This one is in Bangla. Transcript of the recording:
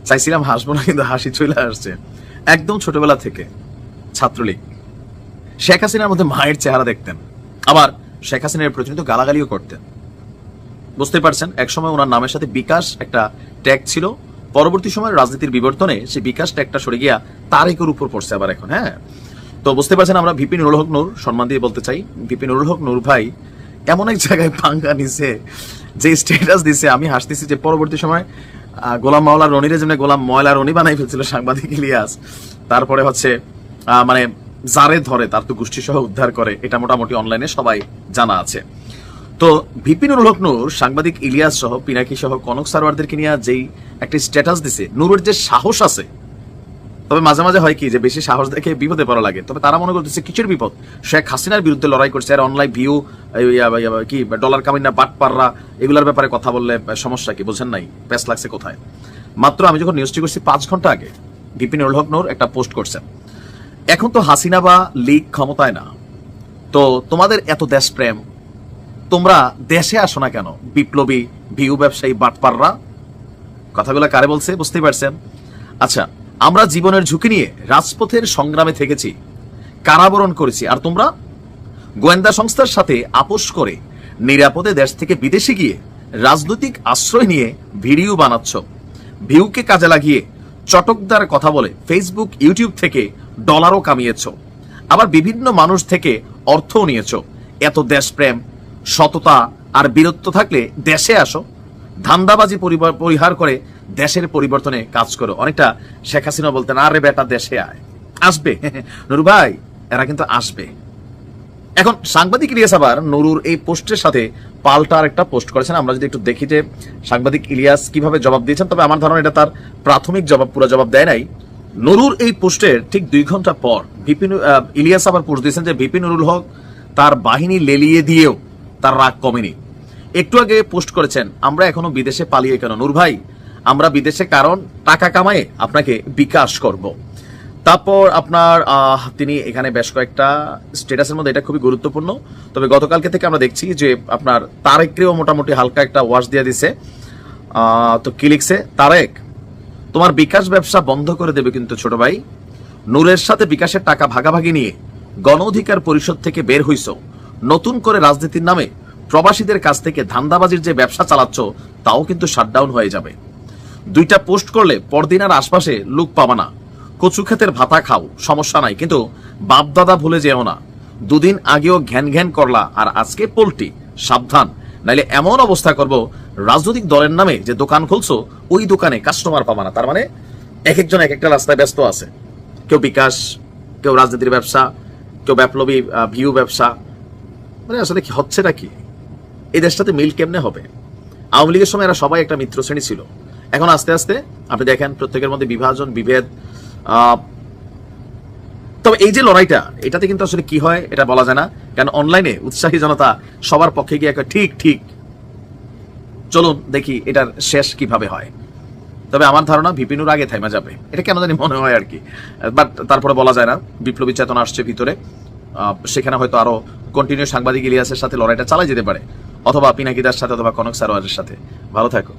চাইছিলাম হাসবো না, কিন্তু হাসি চলে আসছে। একদম ছোটবেলা থেকে ছাত্রলীগ, শেখ হাসিনার মধ্যে মায়ের চেহারা দেখতেন, আবার শেখ হাসিনার প্রচলিত গালাগালিও করতেন। বুঝতে পারছেন, একসময় ওনার নামের সাথে বিকাশ একটা ট্যাগ ছিল, পরবর্তী সময় রাজনীতির বিবর্তনে সেই বিকাশ ট্যাগটা সরে গিয়া তারেকের উপর পড়ছে আবার এখন। হ্যাঁ, তো বুঝতে পারছেন, আমরা ভিপি নুরুল হক নূর সম্মান দিয়ে বলতে চাই, ভিপি নুরুল হক নূর ভাই এমন এক জায়গায় পাঙ্গা নিছে, যে স্ট্যাটাস দিছে, আমি হাসতেছি যে পরবর্তী সময় গোলাম মাওলা রনিরে যেমন গোলাম ময়লা রনি বানাই ফেলছিল সাংবাদিক ইলিয়াস, তারপরে হচ্ছে মানে যারে ধরে তার তো গোষ্ঠী সহ উদ্ধার করে, এটা মোটামুটি অনলাইনে সবাই জানা আছে। তো ভিপি নুরুল হক নূর সাংবাদিক ইলিয়াস সহ পিনাকি সহ কনক সারওয়ারদেরকে নিয়ে যেই একটা স্ট্যাটাস দিছে, নূরের যে সাহস আছে, তবে মাঝে মাঝে হয় কি যে বেশি সাহস দেখে বিপদে পড়া লাগে। তবে তারা মনে করতেছে কিসের বিপদ, শেখ হাসিনার বিরুদ্ধে লড়াই করছে, আর অনলাইন ভিউ কি ডলার কামিনা বাটপাররা এগুলোর ব্যাপারে কথা বললে সমস্যা কি, বোঝেন নাই প্যাস লাগছে কোথায়। মাত্র আমি যখন নিউজটি করছি 5 ঘন্টা আগে ভিপি নুরুল হক নূর একটা পোস্ট করছেন, এখন তো হাসিনা বা লীগ ক্ষমতায় না, তো তোমাদের এত দেশপ্রেম, তোমরা দেশে আসো না কেন বিপ্লবী ভিউ ব্যবসায়ী বাটপাররা। কথাগুলো কারে বলছে বুঝতেই পারছেন। আচ্ছা, আমরা জীবনের ঝুঁকি নিয়ে রাজপথের সংগ্রামে থেকেছি, কারাবরণ করেছি, আর তোমরা গোয়েন্দা সংস্থার সাথে আপোষ করে নিরাপদে দেশ থেকে বিদেশে গিয়ে রাজনৈতিক আশ্রয় নিয়ে ভিডিও বানাচ্ছ, ভিউকে কাজে লাগিয়ে চটকদার কথা বলে ফেসবুক ইউটিউব থেকে ডলারও কামিয়েছ, আবার বিভিন্ন মানুষ থেকে অর্থও নিয়েছ। এত দেশপ্রেম, সততা আর বীরত্ব থাকলে দেশে আসো, ধান্দাবাজি পরিহার করে দেশের পরিবর্তনে কাজ করো। অনেকটা শেখ হাসিনা বলতেন, আরে বেটা দেশে আয়, আসবে নুরু ভাই, এরা কিন্তু আসবে। এখন সাংবাদিক ইলিয়াস আবার নুরুর এই পোস্টের সাথে পাল্টা আরেকটা পোস্ট করেছেন। আমরা যদি একটু দেখি যে সাংবাদিক ইলিয়াস কিভাবে জবাব দিয়েছেন, তবে আমার ধারণা এটা তার প্রাথমিক জবাব, পুরো জবাব দেয় নাই। নুরুর এই পোস্টের ঠিক 2 ঘন্টা পর ইলিয়াস আবার পোস্ট দিয়েছেন যে ভিপি নুরুল হক তার বাহিনী লেলিয়ে দিয়েও তার রাগ কমেনি। একটু আগে পোস্ট করেছেন, আমরা এখনো বিদেশে পালিয়ে কেন নূর ভাই, আমরা বিদেশে কারণ টাকা কামায়ে আপনাকে বিকাশ করব। তারপর আপনার তিনি এখানে বেশ কয়েকটা স্ট্যাটাসের মধ্যে এটা খুবই গুরুত্বপূর্ণ, তবে গতকালকে থেকে আমরা দেখছি যে আপনার তারেককেও মোটামুটি হালকা একটা ওয়াশ দিয়ে দিছে। তো কি লিখছে তারেক, তোমার বিকাশ ব্যবসা বন্ধ করে দেবে কিন্তু ছোট ভাই। নূরের সাথে বিকাশের টাকা ভাগাভাগি নিয়ে গণ অধিকার পরিষদ থেকে বের হইছ, নতুন করে রাজনীতির নামে প্রবাসীদের কাছ থেকে ধান্দাবাজির যে ব্যবসা চালাচ্ছ তাও কিন্তু শাটডাউন হয়ে যাবে। 2টা পোস্ট করলে পরদিন আর আশপাশে লোক পাবা না। কচু ক্ষেতের ভাতা খাও, সমস্যা নাই, কিন্তু বাপ দাদা ভুলে যেও না। 2 দিন আগেও ঘ্যান ঘ্যান করলা, আর আজকে পোল্টি, সাবধান, নাইলে এমন অবস্থা করব রাজনৈতিক দলের নামে যে দোকান খুলছো ওই দোকানে কাস্টমার পাবা না। তার মানে এক একজন এক একটা রাস্তায় ব্যস্ত আছে, কেউ বিকাশ, কেউ রাজনীতির ব্যবসা, কেউ বিপ্লবী ভিউ ব্যবসা। মানে আসলে কি হচ্ছেটা কি, এই দেশটাতে মিল কেমনে হবে? আওয়ামী লীগের সময় এরা সবাই একটা মিত্র শ্রেণী ছিল, এখন আস্তে আস্তে আপনি দেখেন প্রত্যেকের মধ্যে বিভাজন, বিভেদ। তবে এই যে লড়াইটা, এটাতে কিন্তু আসলে কি হয় এটা বলা যায় না, কারণ অনলাইনে উৎসাহী জনতা সবার পক্ষে গিয়ে ঠিক ঠিক চলুন দেখি এটার শেষ কিভাবে হয়। তবে আমার ধারণা ভিপিনুর আগে থাইমা যাবে, এটা কেন জানি মনে হয় আর কি। বাট তারপরে বলা যায় না, বিপ্লবী চেতনা আসছে ভিতরে, সেখানে হয়তো আরো কন্টিনিউ সাংবাদিক ইলিয়াসের সাথে লড়াইটা চালাই যেতে পারে, অথবা পিনাকিদার সাথে, অথবা কনক সারোয়ারের সাথে। ভালো থাকো।